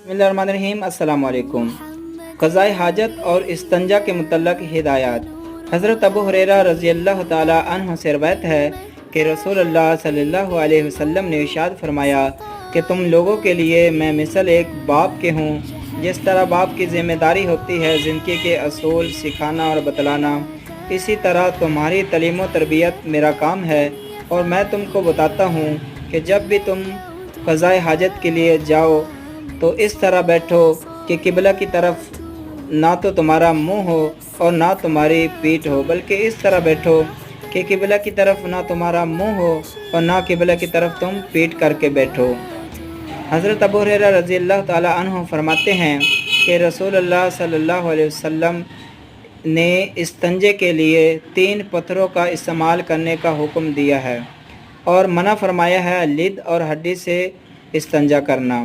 बिस्मिल्लाहिर्रहमानिर्रहीम। अस्सलाम वालेकुम। क़ज़ाए हाजत और इस्तंजा के मुतल्लक़ हिदायत। हज़रत अबू हुरैरा रज़ियल्लाहु ताला अन्हु से रवायत है कि रसूलुल्लाह सल्लल्लाहु अलैहि वसल्लम ने इरशाद फरमाया कि तुम लोगों के लिए मैं मिसल एक बाप के हूँ। जिस तरह बाप की ज़िम्मेदारी होती है ज़िंदगी के असूल सिखाना और बतलाना, इसी तरह तुम्हारी तालीम व तरबियत मेरा काम है। और मैं तुमको बताता हूँ कि जब भी तुम क़ज़ाए हाजत के लिए जाओ तो इस तरह बैठो कि किबला की तरफ ना तो तुम्हारा मुंह हो और ना तुम्हारी पीठ हो, बल्कि इस तरह बैठो कि किबला की तरफ ना तुम्हारा मुंह हो और ना किबला की तरफ तुम पीठ करके बैठो। हज़रत अबू हुरैरा रज़ियल्लाहु ताला अन्हु फरमाते हैं कि रसूलुल्लाह सल्लल्लाहु अलैहि वसल्लम ने इस्तंजे के लिए 3 पत्थरों का इस्तेमाल करने का हुक्म दिया है और मना फरमाया है लिद और हड्डी से इस्तंजा करना।